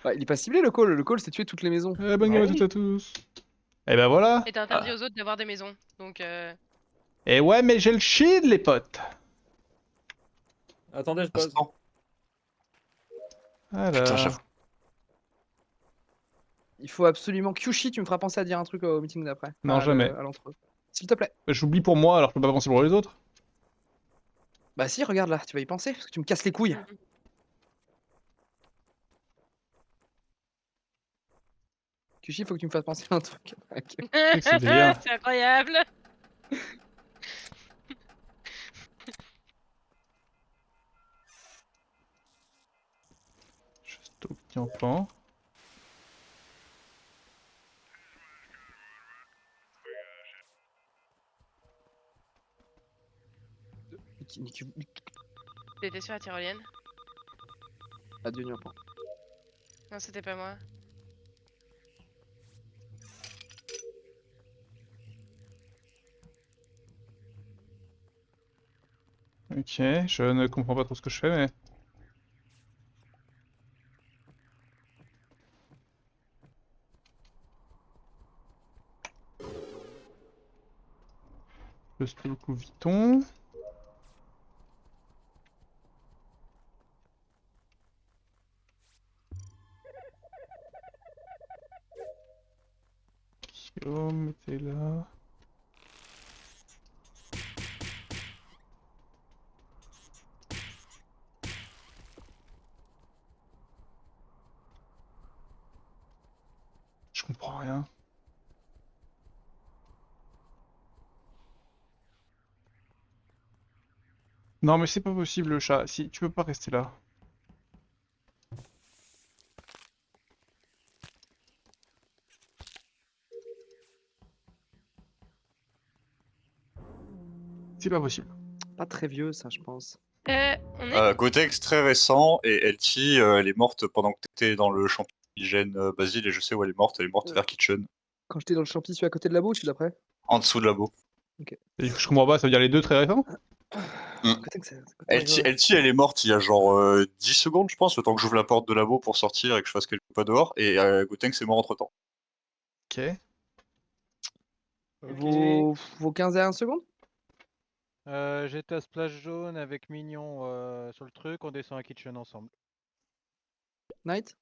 Bah, il est pas ciblé le call. Le call, c'est tuer toutes les maisons. Bonne game à toutes et à tous. Et ben voilà. Et t'as interdit aux autres d'avoir des maisons. Donc Et ouais, mais j'ai le shield, les potes. Attendez, je pose. Instant. Voilà. Putain, j'avoue. Il faut absolument. Kyushi, tu me feras penser à dire un truc au meeting d'après. Non, jamais. À l'entre. S'il te plaît. J'oublie pour moi, alors je peux pas penser pour les autres. Bah si, regarde là, tu vas y penser, parce que tu me casses les couilles. Kyushi, faut que tu me fasses penser à un truc. Ok. C'est délire. c'est incroyable. Je stocke en plan. T'étais sur la tyrolienne? Adieu, Nyampan. Non, c'était pas moi. Ok, je ne comprends pas trop ce que je fais, mais... Je stocke au Vuitton. Guillaume était là. Je comprends rien. Non mais c'est pas possible le chat, si tu peux pas rester là. C'est pas possible. Pas très vieux, ça, je pense. On est. Gotex très récent et LT, elle est morte pendant que t'étais dans le champigène Basile et je sais où elle est morte vers Kitchen. Quand j'étais dans le champi, je suis à côté de la boue, je suis d'après. En dessous de labo. Et je comprends pas, ça veut dire les deux très récents? Côté que c'est- côté LT, rigolo. LT, elle est morte il y a genre 10 secondes, je pense, le temps que j'ouvre la porte de labo pour sortir et que je fasse quelques pas dehors. Et Gotex est mort entre temps. Ok. Vos 15 et 1 secondes? J'étais à Splash Jaune avec Mignon sur le truc, on descend à Kitchen ensemble. Night?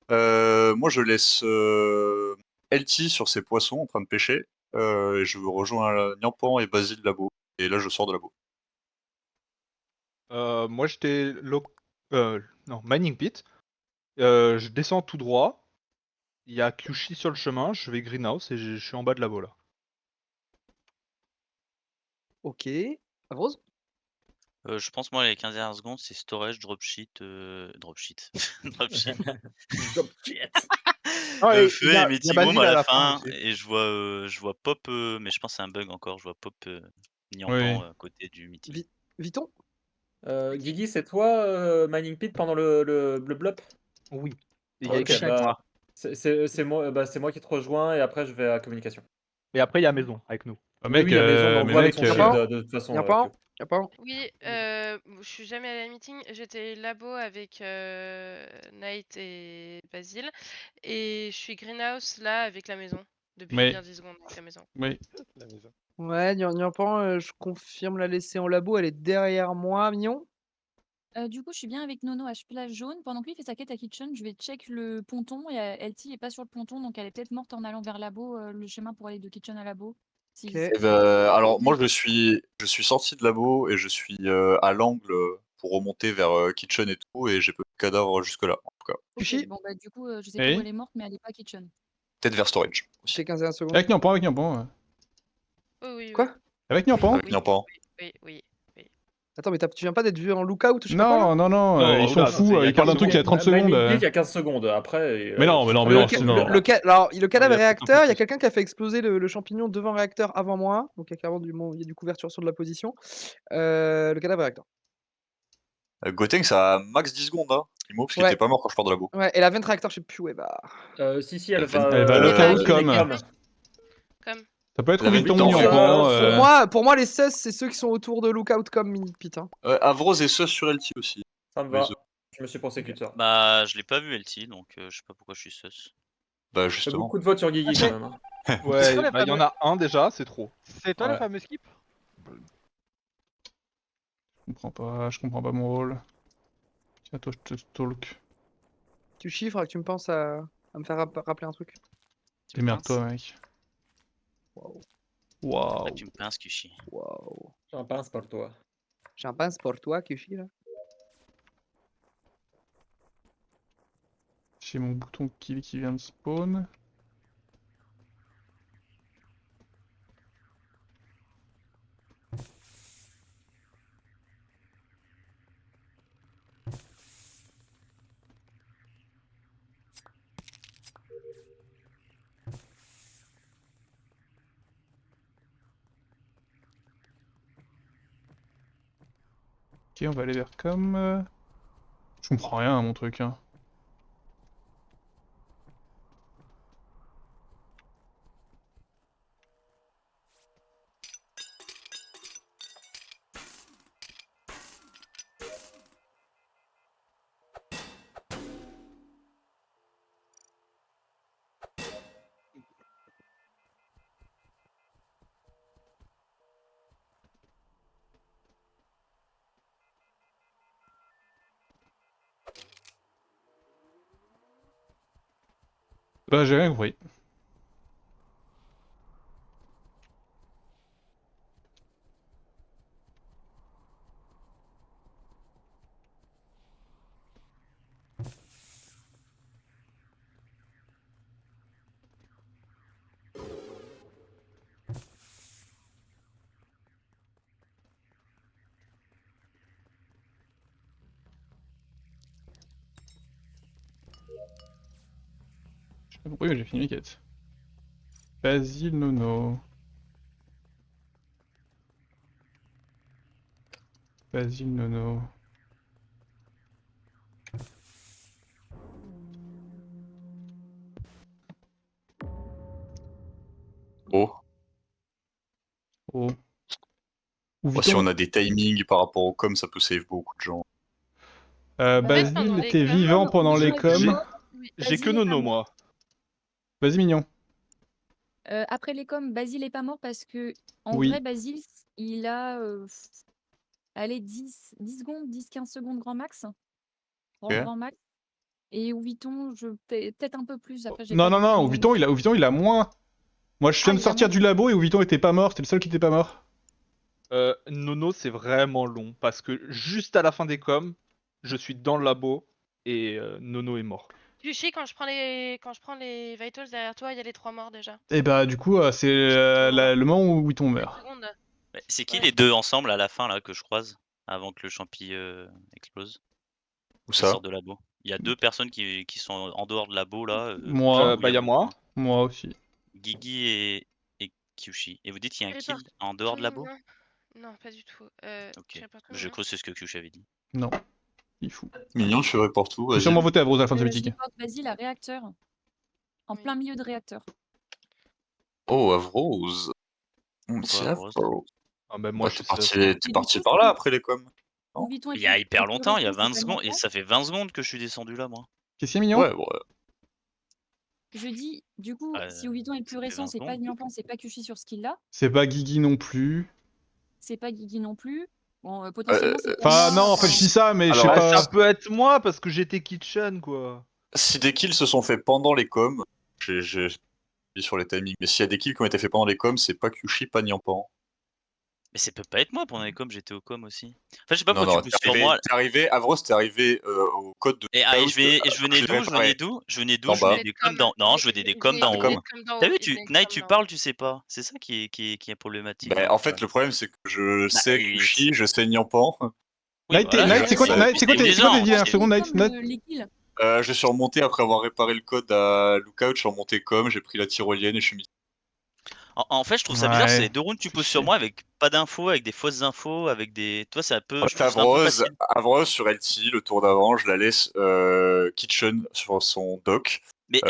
Moi je laisse LT sur ses poissons en train de pêcher. Et je rejoins Nyampan et Basile labo. Et là je sors de labo. Moi j'étais non, Mining Pit. Je descends tout droit. Il y a Kyushi sur le chemin, je vais Greenhouse et je suis en bas de la là. Ok. Rose? Je pense moi les 15 dernières secondes c'est storage, dropsheet, dropsheet. Dropsheet. Feu et Metigum à la fin et je vois Pop, mais je pense que c'est un bug encore, je vois Pop Nyampan à côté du meeting. Viton? Guigui, c'est toi Mining Pit pendant le blop? Oui. Il y a écrit avec moi. C'est moi qui te rejoins et après je vais à communication. Et après il y a Maison avec nous. Mec, oui, il y a Maison, on voit avec son shield de toute façon. Y'a pas? Y'a pas? Oui, je suis jamais allée à la meeting. J'étais labo avec Night et Basile. Et je suis Greenhouse là avec la maison. Depuis bien 10 secondes avec la maison. Oui. La maison. Ouais, Nyampan, je confirme la laisser en labo, elle est derrière moi, Mignon. Du coup, je suis bien avec Nono à Splash Jaune. Pendant que lui fait sa quête à Kitchen, je vais check le ponton. Et LT est pas sur le ponton, donc elle est peut-être morte en allant vers labo, le chemin pour aller de Kitchen à labo. Si Alors moi je suis sorti de labo et je suis à l'angle pour remonter vers Kitchen et tout et j'ai peu de cadavres jusque là en tout cas. Ok, bon bah du coup je sais pas où elle est morte mais elle est pas Kitchen. Peut-être vers Storage. J'ai 15 et 1 secondes. Avec Nyampan, avec Nyampan. Oui. Quoi? Avec Nyampan? Avec Nyampan. Oui. Attends, mais tu viens pas d'être vu en lookout, je sais pas quoi, là? Non, ils sont fous, ils parlent d'un truc il y a 30 secondes. Il y a 15 secondes, après... Mais non. Alors, le cadavre réacteur, il y a quelqu'un qui a fait exploser le champignon devant le réacteur avant moi. Donc il y a clairement du couverture sur de la position. Le cadavre réacteur. Gotenks a max 10 secondes, hein. Parce qu'il était pas mort quand je pars de labo. Ouais, et la vente réacteur, je sais plus où elle va. Si, elle va... Elle va lookout comme. Ça peut être Vuitton ou Nyampan. Pour moi, les sus, c'est ceux qui sont autour de lookout comme Minute Pit. Avrose et sus sur LT aussi. Ça me va. Je me suis pensé Culture. Bah, je l'ai pas vu LT, donc je sais pas pourquoi je suis sus. Bah T'as justement. beaucoup de votes sur Guigui quand même. Hein. Ouais, toi, le bah, il y en a un déjà, c'est trop. C'est toi le Ouais. fameux skip? Je comprends pas mon rôle. Tiens, toi, je te stalk. Tu chiffres que tu me penses à me faire rappeler un truc. Tu me pinces Démerde-toi, mec. Waouh. Là, Waouh. tu me pinces, Kushi. Waouh. J'en pense pour toi. J'en pense pour toi, Kushi, là. J'ai mon bouton kill qui vient de spawn. Ok, on va aller vers com. Je comprends rien à mon truc. Hein. Bah, j'ai rien compris. J'ai pas compris, mais j'ai fini mes quêtes. Basile Nono. Basile Nono. Oh. Oh. Ou Bah, si Vuitton. on a des timings par rapport au com, ça peut save beaucoup de gens. Basile pendant les était coms, vivant pendant les Vuitton coms. J'ai que Basile est pas Nono, mort. moi. Vas-y, mignon. Après les coms, Basile est pas mort parce que, en Oui. vrai, Basile, il a allez, 10 secondes, 10-15 secondes grand max. Grand max. Et Vuitton, peut-être un peu plus. Après, j'ai Non, pas non, de non, timing. Vuitton, il a moins. Moi, je viens de il a sortir moins. du labo et Vuitton était pas mort. C'était le seul qui était pas mort. Nono, c'est vraiment long parce que juste à la fin des coms, je suis dans le labo et Nono est mort. Kushi, quand je prends les vitals derrière toi, il y a les 3 morts déjà. Et bah, du coup, c'est le moment où Vuitton meurt. Seconde. C'est qui Ouais. les deux ensemble à la fin là que je croise avant que le champi explose? Où Qui ça? sortent de labo. Il y a deux personnes qui sont en dehors de labo là. Moi. Bah, y a moi. Moi aussi. Gigi et Kyushi. Et vous dites qu'il y a un kill Répare- en dehors de labo? Non, pas du tout. Ok. Répare-toi, Je hein. crois que c'est ce que Kyushi avait dit. Non. Il fout. Mignon, tu reportes tout, J'ai vas-y. sûrement voté à Brose à la fin de ce Je meeting. reporte Basile à réacteur. En Oui. plein milieu de réacteur. Oh, Avrose. Pourquoi C'est Avrose? Avrose. Ah bah moi Bah, je t'es suis sus. parti par là après les coms. Où Vuitton est Il y a plus- hyper est plus longtemps, il y a récent, 20 c'est pas secondes. Et longtemps. ça fait 20 secondes que je suis descendu là, moi. Qu'est-ce qu'il y a, mignon? Ouais, ouais. Je dis, du coup, si Vuitton est le plus ça fait récent, 20 c'est pas secondes. Nyampan, c'est pas Kushi sur ce kill-là. C'est pas Guigui non plus. C'est pas Guigui non plus. Bon, potentiellement, c'est pas Enfin, moi, non, en fait, je dis ça, mais je sais Alors, pas. Ça peut être moi parce que j'étais kitchen quoi. Si des kills se sont faits pendant les coms, j'ai dit sur les timings, mais s'il y a des kills qui ont été faits pendant les coms, c'est pas Kyushi, pas Nyampan. Mais ça peut pas être moi pendant les coms, j'étais au com aussi. Enfin, je sais pas Non, pourquoi non, tu pousses sur moi. Avrose, t'es arrivé au code de Et je venais d'où? Je venais d'où? Je venais d'où? D'en Je venais bas. des coms d'en. Non, je venais des coms d'en haut. T'as vu, Knight, tu parles, tu sais pas. C'est ça qui est problématique. Bah, en fait, le problème, c'est que je sais oui, Kyushi, je sais Nyampan. Oui, Night, voilà, Night, c'est quoi c'est tes plaisant. dernières secondes, Night? Les kills. Je suis remonté après avoir réparé le code à Lookout, je suis remonté com, j'ai pris la tyrolienne et je suis mis. En fait, je trouve ça bizarre, Ouais. c'est les deux rounds tu pousses sur moi avec pas d'infos, avec des fausses infos, avec des. Toi, c'est un peu. En Je fait, trouve ça un peu facile. Avrose sur LT, le tour d'avant, je la laisse Kitchen sur son dock. Mais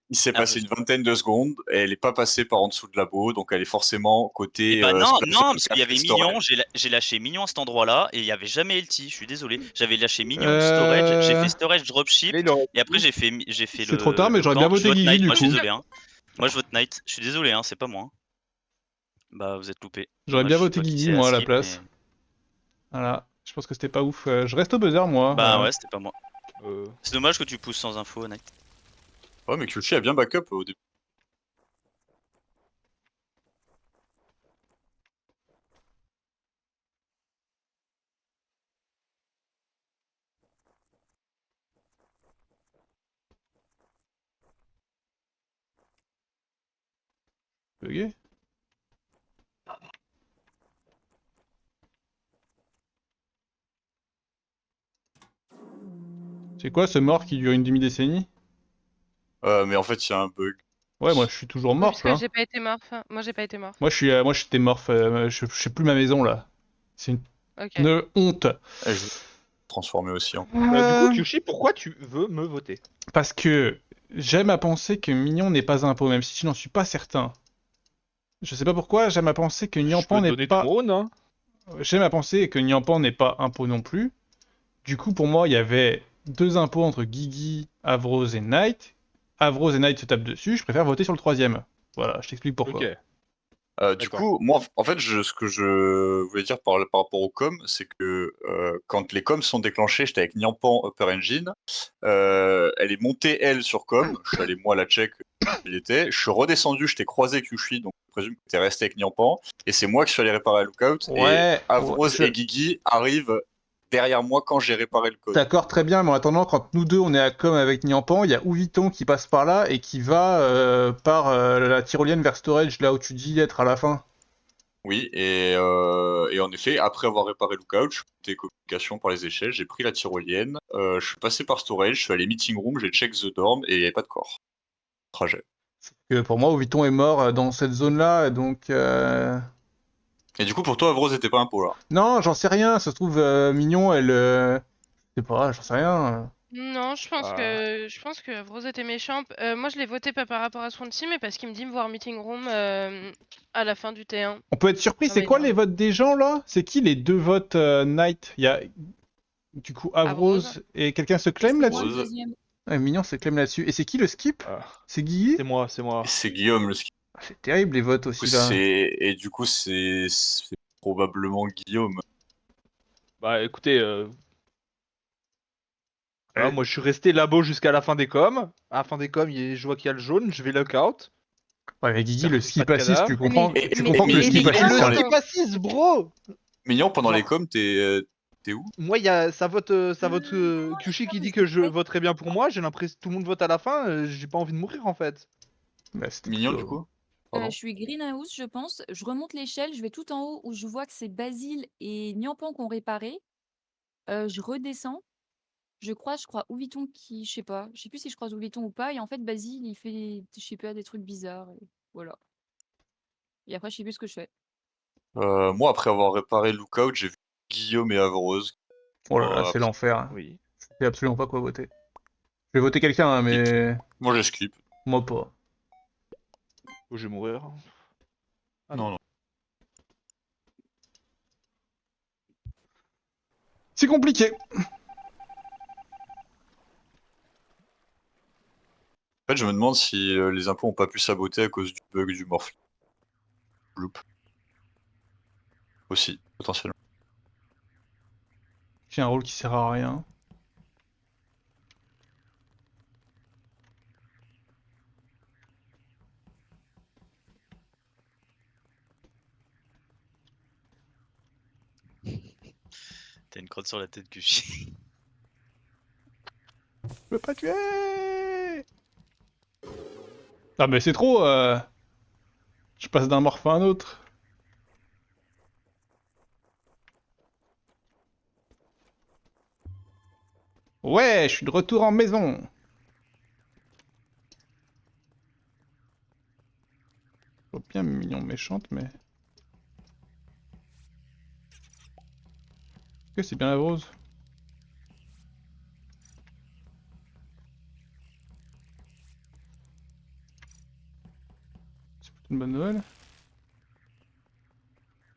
il s'est passé une vingtaine de secondes et elle est pas passée par en dessous de labo, donc elle est forcément côté. Non, parce qu'il y avait Mignon, j'ai lâché Mignon à cet endroit-là et il y avait jamais LT, je suis désolé. J'avais lâché Mignon storage, j'ai fait storage dropship et après j'ai fait C'est trop tard, mais j'aurais bien voté Guigui du coup. Moi je suis désolé, hein. Moi je vote Knight, je suis désolé, hein, c'est pas moi. Bah vous êtes loupé. J'aurais bien voté Guigui moi à la place. Voilà, je pense que c'était pas ouf. Je reste au buzzer moi. Bah ouais, c'était pas moi. C'est dommage que tu pousses sans info, Knight. Ouais, mais Kyuchi a bien backup au début. Bugué. C'est quoi ce mort qui dure une demi-décennie? Mais en fait, il y a un bug. Ouais, moi je suis toujours mort. Parce que j'ai pas été mort. Moi j'ai pas été mort. Moi j'étais mort. Je sais plus ma maison là. C'est une honte. Et je vais transformer aussi en. Du coup, Kyushi, pourquoi tu veux me voter? Parce que j'aime à penser que Mignon n'est pas un pot, même si je n'en suis pas certain. Je sais pas pourquoi, j'aime à penser que Nyampan n'est pas. Hein. J'aime à penser que Nyampan n'est pas un pot non plus. Du coup, pour moi, il y avait 2 impôts entre Guigui, Avrose et Knight. Avrose et Knight se tapent dessus, je préfère voter sur le 3ème. Voilà, je t'explique pourquoi. Du coup, moi, en fait, ce que je voulais dire par rapport aux coms, c'est que quand les coms sont déclenchés, j'étais avec Nyampan Upper Engine. Elle est montée, elle, sur com. Je suis allé, moi, la check, il était. Je suis redescendu, je t'ai croisé Kyushi, donc je présume que t'es resté avec Nyampan. Et c'est moi qui suis allé réparer le lookout. Ouais, et Avrose et Guigui arrivent derrière moi quand j'ai réparé le code. D'accord, très bien, mais en attendant, quand nous deux on est à com avec Nyampan, il y a Ouviton qui passe par là et qui va par la tyrolienne vers storage, là où tu dis être à la fin. Oui, et en effet, après avoir réparé Lookout, je suis monté communication par les échelles, j'ai pris la tyrolienne, je suis passé par storage, je suis allé meeting room, j'ai check the dorm et il n'y avait pas de corps. Trajet. Pour moi, Ouviton est mort dans cette zone-là, donc... Et du coup, pour toi, Avrose était pas un pot, là? Non, j'en sais rien, ça se trouve, Mignon, elle... Je sais pas, j'en sais rien. Non, je pense que Avrose était méchant. Moi, je l'ai voté pas par rapport à Swansea, mais parce qu'il me dit me voir meeting room à la fin du T1. On peut être surpris, c'est quoi les votes des gens, là? C'est qui les 2 votes Knight? Il y a, du coup, Avrose et quelqu'un se claim là-dessus? Ouais, Mignon se claim là-dessus. Et c'est qui le skip? C'est Guigui? C'est moi. C'est Guillaume, le skip. C'est terrible, les votes aussi, là. Et du coup, c'est probablement Guillaume. Bah, écoutez... Voilà, moi je suis resté labo jusqu'à la fin des coms. À la fin des coms, je vois qu'il y a le jaune, je vais lookout. Ouais, mais Guigui, le skip assist, tu comprends que le skip assist... assist, bro. Mignon, pendant les coms, t'es où? Moi, ça vote Kyushi qui dit que je voterai bien pour moi. J'ai l'impression que tout le monde vote à la fin. J'ai pas envie de mourir en fait. Bah, Mignon, du coup? Je suis greenhouse, je pense. Je remonte l'échelle, je vais tout en haut où je vois que c'est Basile et Nyampan qui ont réparé. Je redescends. Je crois Ouviton qui, je sais plus si je croise Ouviton ou pas. Et en fait, Basile, il fait, je sais pas, des trucs bizarres. Et voilà. Et après, je sais plus ce que je fais. Moi, après avoir réparé Lookout, j'ai vu Guillaume et Avrose. Oh là là, c'est l'enfer. Oui. Je sais absolument pas quoi voter. Je vais voter quelqu'un, hein, mais... Moi, je skip. Moi pas. Oh, je vais mourir. Ah non. C'est compliqué. En fait, je me demande si les impôts ont pas pu saboter à cause du bug du morph. Loop. Aussi, potentiellement. J'ai un rôle qui sert à rien. T'as une crotte sur la tête, Kyushi. Je peux pas tuer. Ah mais c'est trop Je passe d'un morph à un autre. Ouais, je suis de retour en maison. Je vois bien Mignon méchante, mais... Ok, c'est bien la rose. une bonne nouvelle.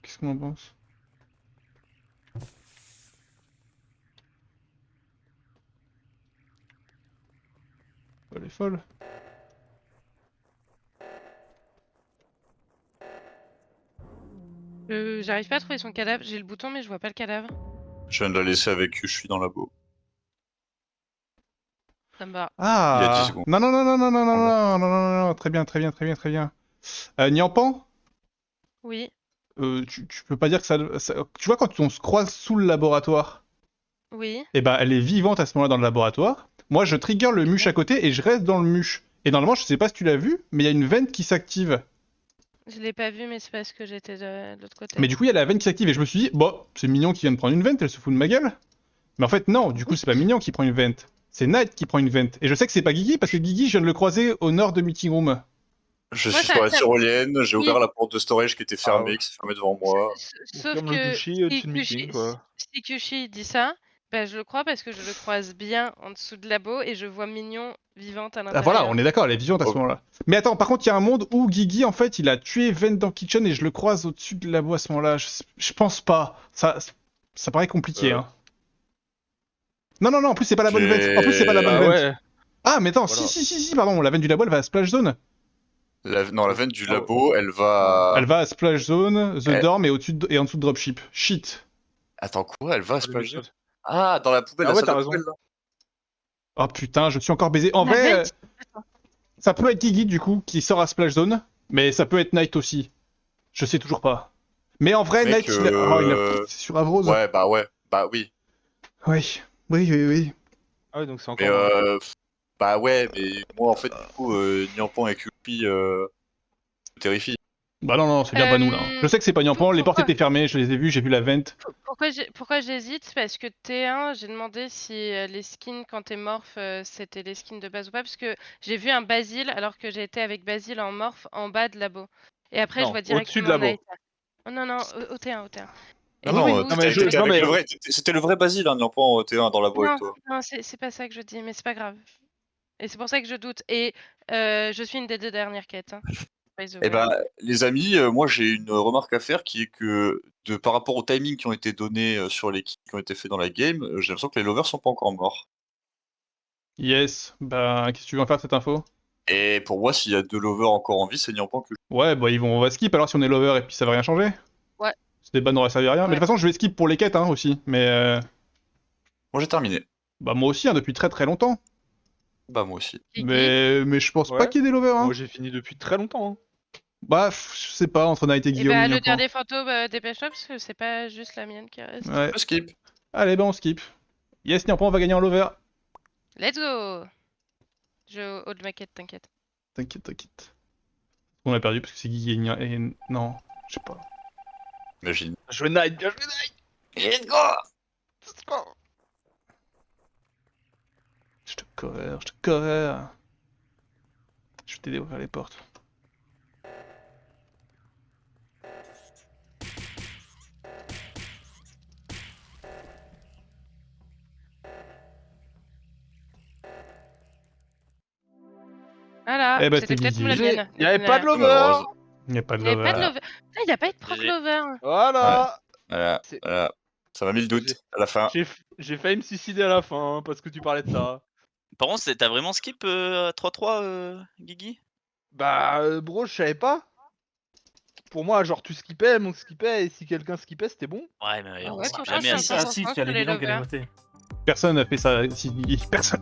Qu'est-ce qu'on en pense? Elle est folle. J'arrive pas à trouver son cadavre. J'ai le bouton, mais je vois pas le cadavre. Je viens de la laisser avec je suis dans le labo. Ça me va. Il y a 10 Ah secondes. non, non, non, non, non, non, non, non, non, non, non, très bien, très bien, très bien, très bien. Nyampan, Oui, tu peux pas dire que tu vois, quand on se croise sous le laboratoire, oui. eh ben, elle est vivante à ce moment-là dans le laboratoire. Moi, je trigger le mush à côté et je reste dans le mush. Et normalement, je sais pas si tu l'as vu, mais il y a une veine qui s'active. Je l'ai pas vu, mais c'est parce que j'étais de l'autre côté. Mais du coup, il y a la veine qui s'active et je me suis dit, bon, c'est Mignon qui vient de prendre une vente, elle se fout de ma gueule. Mais en fait, non, du coup, c'est pas Mignon qui prend une vente. C'est Knight qui prend une vente. Et je sais que c'est pas Guigui parce que Guigui, je viens de le croiser au nord de Meeting Room. Je Moi, suis sur la tyrolienne, j'ai Oui. ouvert la porte de storage qui était fermée, ouais. qui s'est fermée devant moi. Sauf Confirme le que Kushi au-dessus de meeting, quoi. si Kushi dit ça, bah, je le crois parce que je le croise bien en dessous de labo et je vois Mignon vivante à Ah l'intérieur. voilà, on est d'accord, elle est vivante à ce Oh. moment-là. Mais attends, par contre, il y a un monde où Guigui, en fait, il a tué Vent dans Kitchen et je le croise au-dessus de labo à ce moment-là. Je pense pas. Ça paraît compliqué, hein. Non, non, non, en plus, c'est pas la bonne Vent. En plus, c'est pas la bonne Ah Vent. ouais. Ah, mais attends, Voilà. si, pardon, la veine du labo, elle va à Splash Zone. Non, la veine du labo, elle va... Elle va à Splash Zone, The Elle- Dorm et, et en dessous de Dropship. Shit. Attends, quoi? Elle va à Le Splash Zone? Michel. Ah, dans la poubelle, Ah la ouais, salle t'as de raison. poubelle, là. Oh putain, je suis encore baisé. En La vrai, Vent, ça peut être Guigui, du coup, qui sort à Splash Zone, mais ça peut être Knight aussi. Je sais toujours pas. Mais en vrai, Mec, Knight, il a sur Avrose. Ouais, bah oui. Oui, oui. Ah ouais, donc c'est Mais encore. bah ouais, mais moi en fait, du coup, Nyampan et Kupi me terrifient. Bah non, c'est bien pas nous là. Je sais que c'est pas Nyampan, les portes pourquoi étaient fermées, je les ai vues, j'ai vu la vente. Pourquoi j'hésite? Parce que T1, j'ai demandé si les skins quand t'es morph, c'était les skins de base ou pas, parce que j'ai vu un Basile alors que j'ai été avec Basile en morph en bas de labo. Et après, je Non, vois au-dessus de directement labo. Knight. Oh, non, au T1, au T1. Et Non, du non, coup, non, mais t'étais non, avec mais- le vrai, c'était le vrai Basile, hein, Nyampan T1 dans la boîte avec toi. non, c'est pas ça que je dis, mais c'est pas grave. Et c'est pour ça que je doute. Et je suis une des 2 dernières quêtes. Hein. By the Eh way. ben, les amis, moi j'ai une remarque à faire qui est que par rapport aux timings qui ont été donnés sur les kills qui ont été faits dans la game, j'ai l'impression que les lovers sont pas encore morts. Yes, bah qu'est-ce que tu veux en faire de cette info? Et pour moi, s'il y a 2 lovers encore en vie, c'est Nyampan que Ouais, bah on va skip alors si on est lover et puis ça va rien changer. Ouais. Ce débat n'aurait servi à rien. Mais de Ouais. toute façon, je vais skip pour les quêtes hein, aussi. Mais moi j'ai terminé. bah moi aussi, hein, depuis très très longtemps. Bah moi aussi. Kiki, Mais je pense Ouais. pas qu'il y ait des lovers. Hein. Moi j'ai fini depuis très longtemps. Hein. Bah, je sais pas, entre Knight et Et Guillaume. bah, le Nyampan. dernier fantôme, dépêche-toi parce que c'est pas juste la mienne qui reste. Ouais. Je skip. Allez, bah on skip. Yes, Nyampan, on va gagner en lover. Let's go! Je hold ma quête, t'inquiète. T'inquiète. On a perdu parce que c'est Guigui et... Non, je sais pas. Imagine. Bien joué Knight, bien joué Knight. Let's go! Je te cover. Je vais t'aider à ouvrir les portes. Voilà, Eh bah, c'était c'était peut-être la Guigui. mienne. Il y avait pas de lover. Malheureuse. Il n'y a pas de Il y avait pas de lover. lover. Putain, il a pas été proc GG. lover. Voilà. Voilà, C'est- voilà. Ça m'a mis le doute à la fin. J'ai failli me suicider à la fin hein, parce que tu parlais de ça. Par contre, t'as vraiment skip à 3-3, Guigui? Bah, bro, je savais pas. Pour moi, genre, tu skippais, mon skippait, et si quelqu'un skippait, c'était bon. Ouais, mais Ah on ouais, skip pourtant, jamais c'est à un 6. peu Ah si, sens tu as que les les bidons qu'elle est lovers. votée. Personne n'a fait ça ici. Personne.